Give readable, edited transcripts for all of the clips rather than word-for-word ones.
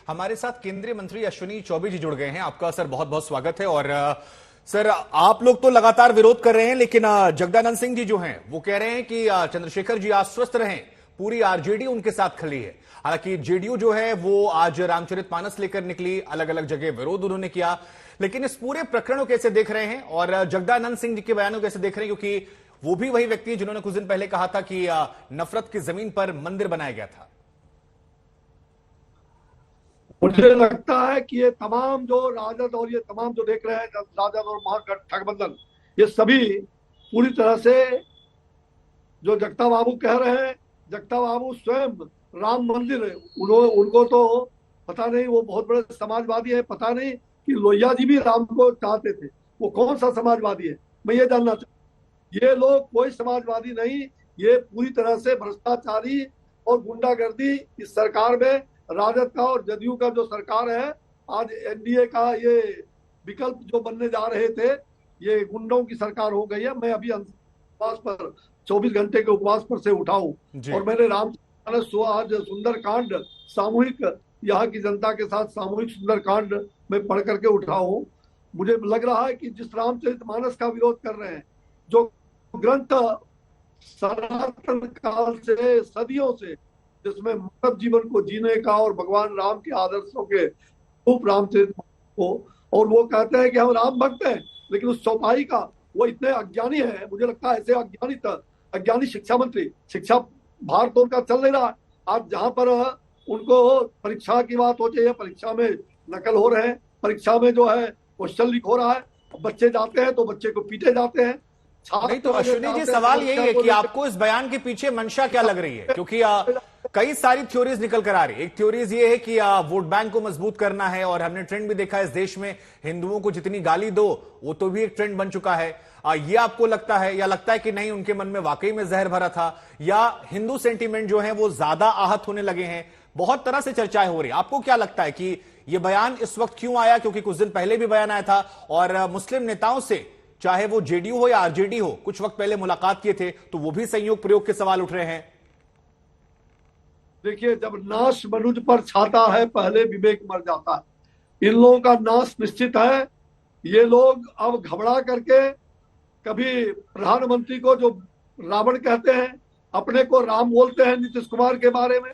हमारे साथ केंद्रीय मंत्री अश्विनी चौबे जी जुड़ गए हैं। आपका सर बहुत बहुत स्वागत है। और सर, आप लोग तो लगातार विरोध कर रहे हैं, लेकिन जगदानंद सिंह जी जो हैं वो कह रहे हैं कि चंद्रशेखर जी आश्वस्त रहें, पूरी आरजेडी उनके साथ खड़ी है। हालांकि जेडीयू जो है वो आज रामचरितमानस लेकर निकली, अलग अलग जगह विरोध उन्होंने किया, लेकिन इस पूरे प्रकरण को कैसे देख रहे हैं और जगदानंद सिंह जी के बयानों को कैसे देख रहे हैं, क्योंकि वो भी वही व्यक्ति है जिन्होंने कुछ दिन पहले कहा था कि नफरत की जमीन पर मंदिर बनाया गया था। मुझे लगता है कि ये तमाम जो राजद और ये तमाम जो देख रहे हैं राजद और महागठबंधन, ये सभी पूरी तरह से जो जगता बाबू कह रहे हैं, जगता बाबू स्वयं राम मंदिर, उनको तो पता नहीं, वो बहुत बड़े समाजवादी है, पता नहीं कि लोहिया जी भी राम को चाहते थे। वो कौन सा समाजवादी है, मैं ये जानना चाहता हूँ। ये लोग कोई समाजवादी नहीं, ये पूरी तरह से भ्रष्टाचारी और गुंडागर्दी इस सरकार में, राजद का और जदयू का जो सरकार है, आज एनडीए का ये विकल्प जो बनने जा रहे थे, ये गुंडों की सरकार हो गई है। मैं अभी उपवास पर 24 घंटे के उपवास पर से उठा हूँ और मैंने रामचरितमानस आज सुंदरकांड सामूहिक, यहाँ की जनता के साथ सामूहिक सुंदरकांड में पढ़ करके उठा हूँ। मुझे लग रहा है कि जिस रामचरितमानस का विरोध कर रहे हैं, जो ग्रंथ सनातन काल से, सदियों से, जिसमें मानव जीवन को जीने का और भगवान राम के आदर्शों के रूप रामचरितमानस को, और वो कहते हैं कि हम राम भक्त हैं, लेकिन उस चौपाई का वो इतने अज्ञानी है। मुझे लगता है ऐसे अज्ञानी शिक्षा मंत्री, शिक्षा भार तो उनका चल नहीं रहा। आज जहां पर उनको परीक्षा की बात हो चाहिए, परीक्षा में नकल हो रहे हैं, परीक्षा में जो है क्वेश्चन लीक हो रहा है, बच्चे जाते हैं तो बच्चे को पीटे जाते हैं। नहीं तो अश्विनी जी, सवाल यही है कि आपको इस बयान के पीछे मंशा क्या लग रही है, क्योंकि कई सारी थ्योरीज निकल कर आ रही है। एक थ्योरीज ये है कि वोट बैंक को मजबूत करना है, और हमने ट्रेंड भी देखा है इस देश में, हिंदुओं को जितनी गाली दो वो तो भी एक ट्रेंड बन चुका है। ये आपको लगता है, या लगता है कि नहीं, उनके मन में वाकई में जहर भरा था, या हिंदू सेंटीमेंट जो है वो ज्यादा आहत होने लगे हैं? बहुत तरह से चर्चाएं हो रही है। आपको क्या लगता है कि यह बयान इस वक्त क्यों आया? क्योंकि कुछ दिन पहले भी बयान आया था और मुस्लिम नेताओं से, चाहे वो जेडीयू हो या आरजेडी हो, कुछ वक्त पहले मुलाकात किए थे, तो वो भी संयोग प्रयोग के सवाल उठ रहे हैं। देखिए, जब नाश मनुज पर छाता है, पहले विवेक मर जाता है। इन लोगों का नाश निश्चित है। ये लोग अब घबरा करके, कभी प्रधानमंत्री को जो रावण कहते हैं, अपने को राम बोलते हैं नीतीश कुमार के बारे में।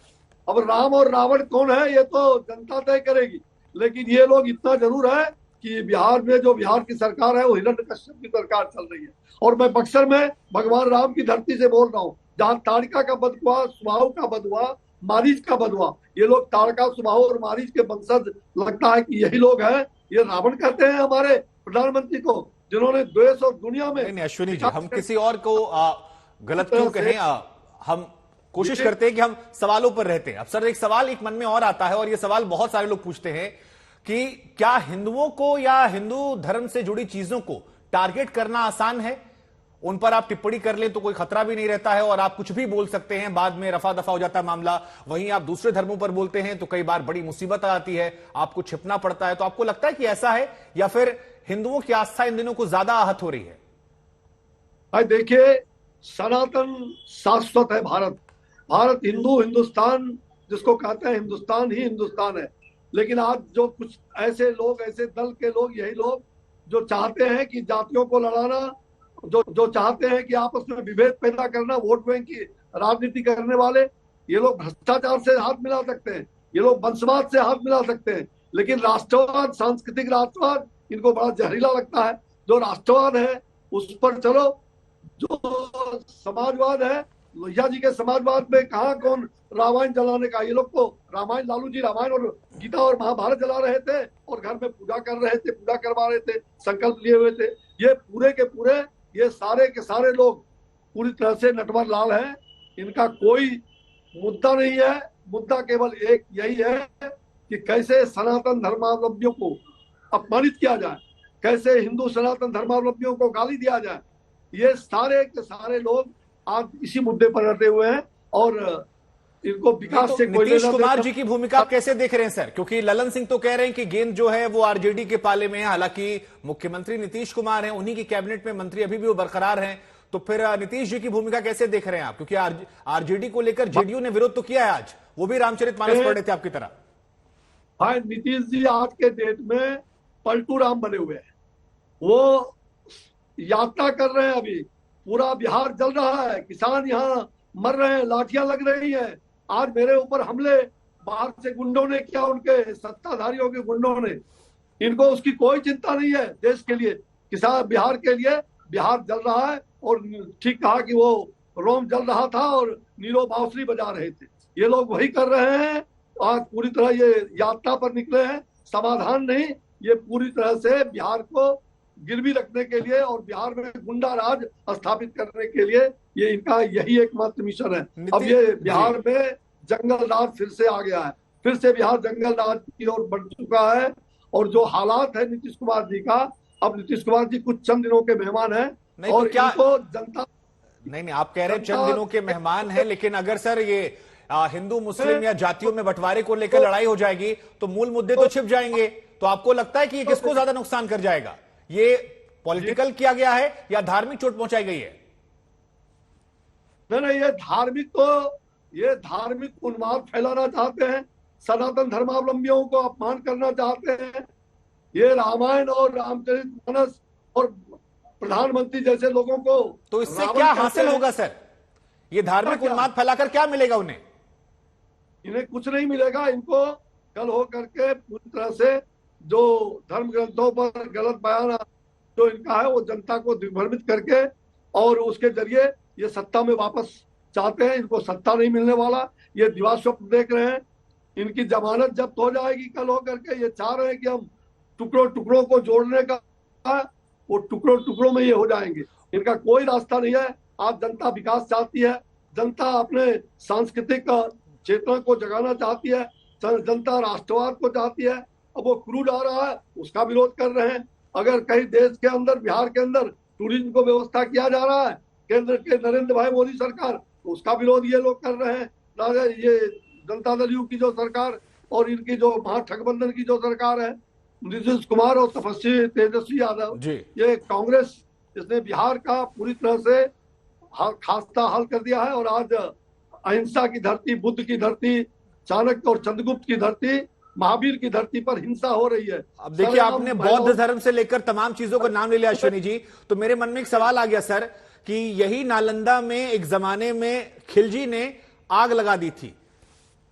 अब राम और रावण कौन है ये तो जनता तय करेगी, लेकिन ये लोग इतना जरूर है कि बिहार में जो बिहार की सरकार है वो हिरण्यकश्यप की सरकार चल रही है। और मैं बक्सर में भगवान राम की धरती से बोल रहा हूँ, जहाँ ताड़का का बध हुआ, सुबाहु का बध हुआ, मारीच का बध हुआ। ये लोग ताड़का, सुबाहु और मारीच के वंशज, लगता है कि यही लोग हैं। ये रावण कहते हैं हमारे प्रधानमंत्री को, जिन्होंने देश और दुनिया में। नहीं अश्विनी जी, हम किसी और को गलत क्यों कहें? हम कोशिश करते हैं कि हम सवालों पर रहते हैं। अब सर, एक सवाल एक मन में और आता है, और ये सवाल बहुत सारे लोग पूछते हैं कि क्या हिंदुओं को या हिंदू धर्म से जुड़ी चीजों को टारगेट करना आसान है? उन पर आप टिप्पणी कर लें तो कोई खतरा भी नहीं रहता है, और आप कुछ भी बोल सकते हैं, बाद में रफा दफा हो जाता है मामला। वहीं आप दूसरे धर्मों पर बोलते हैं तो कई बार बड़ी मुसीबत आती है, आपको छिपना पड़ता है। तो आपको लगता है कि ऐसा है, या फिर हिंदुओं की आस्था इन दिनों को ज्यादा आहत हो रही है? भाई देखिए, सनातन शाश्वत है भारत। भारत हिंदू, हिंदुस्तान जिसको कहते हैं, हिंदुस्तान ही हिंदुस्तान है। लेकिन आज जो कुछ ऐसे लोग, ऐसे दल के लोग, यही लोग जो चाहते हैं कि जातियों को लड़ाना, जो चाहते हैं कि आपस में विभेद पैदा करना, वोट बैंक की राजनीति करने वाले, ये लोग भ्रष्टाचार से हाथ मिला सकते हैं, ये लोग वंशवाद से हाथ मिला सकते हैं, लेकिन राष्ट्रवाद, सांस्कृतिक राष्ट्रवाद इनको बड़ा जहरीला लगता है। जो राष्ट्रवाद है उस पर चलो, जो समाजवाद है, लोहिया जी के समाजवाद में कहा कौन रामायण जलाने का? ये लोग तो रामायण, लालू जी रामायण और गीता और महाभारत जला रहे थे और घर में पूजा कर रहे थे, पूजा करवा रहे थे, संकल्प लिए हुए थे। ये पूरे के पूरे, ये सारे के सारे लोग पूरी तरह से नटवर लाल हैं। इनका कोई मुद्दा नहीं है। मुद्दा केवल एक यही है कि कैसे सनातन धर्मावलंबियों को अपमानित किया जाए, कैसे हिंदू सनातन धर्मावलंबियों को गाली दिया जाए। ये सारे के सारे लोग आज इसी मुद्दे पर डटे हुए हैं, और इनको विकास से कोई नीतीश कुमार जी की भूमिका कैसे देख रहे हैं सर? क्योंकि ललन सिंह तो कह रहे हैं कि गेंद जो है वो आरजेडी के पाले में है, हालांकि मुख्यमंत्री नीतीश कुमार हैं, उन्हीं की कैबिनेट में मंत्री अभी भी वो बरकरार हैं। तो फिर नीतीश जी की भूमिका कैसे देख रहे हैं आप? क्योंकि आरजेडी को लेकर जेडीयू ने विरोध तो किया है, आज वो भी रामचरितमानस पढ़ रहे थे आपकी तरह। भाई नीतीश जी आज के डेट में पलटू राम बने हुए हैं। वो यात्रा कर रहे हैं अभी, पूरा बिहार जल रहा है, किसान यहाँ मर रहे हैं, लाठियां लग रही हैं। आज मेरे ऊपर हमले बाहर से गुंडों ने किया, उनके सत्ताधारियों के गुंडों ने। इनको उसकी कोई चिंता नहीं है देश के लिए, किसान बिहार के लिए। बिहार जल रहा है और ठीक कहा कि वो रोम जल रहा था और नीरो बांसुरी बजा रहे थे। ये लोग वही कर रहे हैं। आज पूरी तरह ये यात्रा पर निकले हैं, समाधान नहीं, ये पूरी तरह से बिहार को गिरवी रखने के लिए और बिहार में गुंडा राज स्थापित करने के लिए ये इनका यही एकमात्र मिशन है। अब ये बिहार में जंगल राज फिर से आ गया है, फिर से बिहार जंगल राज की ओर बढ़ चुका है। और जो हालात है नीतीश कुमार जी का, अब नीतीश कुमार जी कुछ चंद दिनों के मेहमान हैं और तो क्या इनको जनता नहीं, आप कह रहे हैं चंद दिनों के मेहमान हैं, लेकिन अगर सर ये हिंदू मुस्लिम या जातियों में बंटवारे को लेकर लड़ाई हो जाएगी तो मूल मुद्दे तो छिप जाएंगे। तो आपको लगता है कि ये किसको ज्यादा नुकसान कर जाएगा? ये पॉलिटिकल किया गया है या धार्मिक चोट पहुंचाई गई है? नहीं, ये धार्मिक उन्माद फैलाना चाहते हैं, सनातन धर्मावलंबियों को अपमान करना चाहते हैं। ये रामायण और रामचरितमानस और प्रधानमंत्री जैसे लोगों को तो इससे क्या हासिल होगा सर? ये धार्मिक उन्माद फैलाकर क्या मिलेगा उन्हें? इन्हें कुछ नहीं मिलेगा। इनको कल हो करके पूरी तरह से जो धर्म ग्रंथों पर गलत बयान जो इनका है वो जनता को दिग्भ्रमित करके और उसके जरिए ये सत्ता में वापस चाहते हैं। इनको सत्ता नहीं मिलने वाला, ये दिवास्वप्न देख रहे हैं। इनकी जमानत जब्त हो जाएगी कल हो करके। ये चाह रहे हैं कि हम टुकड़ों टुकड़ों को जोड़ने का, वो टुकड़ों टुकड़ों में ये हो जाएंगे। इनका कोई रास्ता नहीं है। आज जनता विकास चाहती है, जनता अपने सांस्कृतिक चेतना को जगाना चाहती है, जनता राष्ट्रवाद को चाहती है। अब वो क्रूड आ रहा है, उसका विरोध कर रहे हैं। अगर कहीं देश के अंदर, बिहार के अंदर टूरिज्म को व्यवस्था किया जा रहा है केंद्र के नरेंद्र भाई मोदी सरकार, तो उसका विरोध ये लोग कर रहे हैं। ये जनता दल यू की जो सरकार और इनकी जो महागठबंधन की जो सरकार है, नीतीश कुमार और तपस्वी तेजस्वी यादव, ये कांग्रेस, इसने बिहार का पूरी तरह से खास्ता हाल कर दिया है। और आज अहिंसा की धरती, बुद्ध की धरती, चाणक्य और चंद्रगुप्त की धरती, महावीर की धरती पर हिंसा हो रही है। अब देखिए, आपने बौद्ध धर्म से लेकर तमाम चीजों का नाम ले लिया अश्विनी जी, तो मेरे मन में एक सवाल आ गया सर कि यही नालंदा में एक जमाने में खिलजी ने आग लगा दी थी,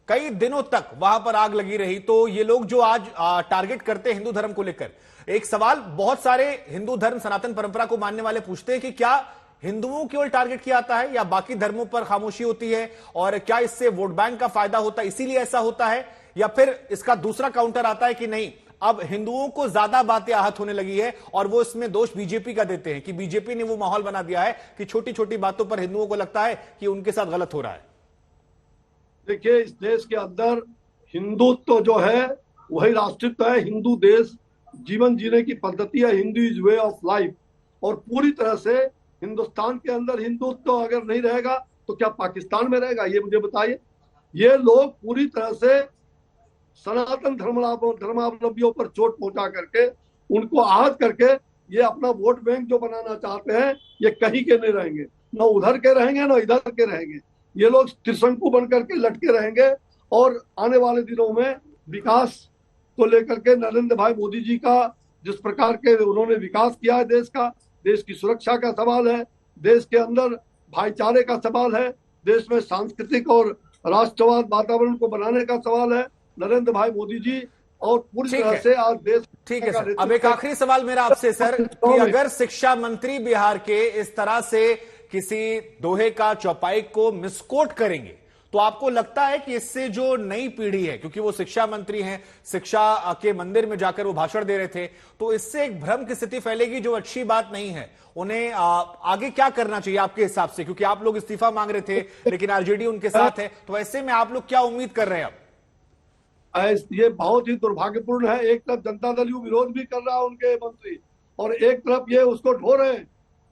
कई दिनों तक वहां पर आग लगी रही। तो ये लोग जो आज टारगेट करते हैं हिंदू धर्म को लेकर, एक सवाल बहुत सारे हिंदू धर्म सनातन परंपरा को मानने वाले पूछते हैं कि क्या हिंदुओं केवल टारगेट किया जाता है या बाकी धर्मों पर खामोशी होती है, और क्या इससे वोट बैंक का फायदा होता है इसीलिए ऐसा होता है, या फिर इसका दूसरा काउंटर आता है कि नहीं, अब हिंदुओं को ज्यादा बातें आहत होने लगी है और वो इसमें दोष बीजेपी का देते हैं कि बीजेपी ने वो माहौल बना दिया है कि छोटी छोटी बातों पर हिंदुओं को लगता है कि उनके साथ गलत हो रहा है। देखिए, इस देश के अंदर हिंदुत्व जो है वही राष्ट्रित्व है। हिंदू देश जीवन जीने की पद्धति है, Hindu is way of life. और पूरी तरह से हिंदुस्तान के अंदर हिंदुत्व अगर नहीं रहेगा तो क्या पाकिस्तान में रहेगा, ये मुझे बताइए। ये लोग पूरी तरह से सनातन धर्मावलंबियों पर चोट पहुंचा करके, उनको आहत करके, ये अपना वोट बैंक जो बनाना चाहते हैं, ये कहीं के नहीं रहेंगे, न उधर के रहेंगे न इधर के रहेंगे। ये लोग त्रिशंकु बन करके लटके रहेंगे। और आने वाले दिनों में विकास को लेकर के नरेंद्र भाई मोदी जी का जिस प्रकार के उन्होंने विकास किया है देश का, देश की सुरक्षा का सवाल है, देश के अंदर भाईचारे का सवाल है, देश में सांस्कृतिक और राष्ट्रवाद वातावरण को बनाने का सवाल है। नरेंद्र भाई मोदी जी और पूरी तरह से आज देश। ठीक है सर, अब एक आखिरी सवाल मेरा आपसे सर कि अगर शिक्षा मंत्री बिहार के इस तरह से किसी दोहे का चौपाई को मिसकोट करेंगे तो आपको लगता है कि इससे जो नई पीढ़ी है, क्योंकि वो शिक्षा मंत्री हैं, शिक्षा के मंदिर में जाकर वो भाषण दे रहे थे, तो इससे एक भ्रम की स्थिति फैलेगी जो अच्छी बात नहीं है। उन्हें आगे क्या करना चाहिए आपके हिसाब से, क्योंकि आप लोग इस्तीफा मांग रहे थे लेकिन आरजेडी उनके साथ है, तो ऐसे में आप लोग क्या उम्मीद कर रहे हैं अब? ये बहुत ही दुर्भाग्यपूर्ण है। एक तरफ जनता दल यू विरोध भी कर रहा है उनके मंत्री, और एक तरफ ये उसको ढो रहे हैं।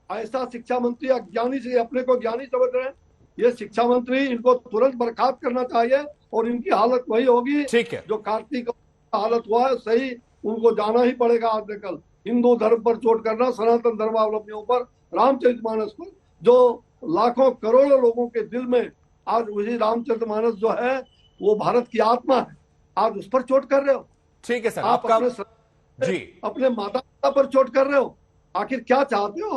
ऐसा शिक्षा मंत्री अज्ञानी से, अपने को ज्ञानी समझ रहे हैं। ये शिक्षा मंत्री, इनको तुरंत बर्खास्त करना चाहिए और इनकी हालत वही होगी जो कार्तिक का हालत हुआ है। सही, उनको जाना ही पड़ेगा आज न कल। हिंदू धर्म पर चोट करना, सनातन धर्मावलंबियों पर, रामचरितमानस पर, जो लाखों करोड़ों लोगों के दिल में आज वही रामचरितमानस जो है वो भारत की आत्मा है। आज उस पर चोट कर रहे हो। ठीक है सर, आप आपका अपने जी अपने माता पिता पर चोट कर रहे हो। आखिर क्या चाहते हो आप?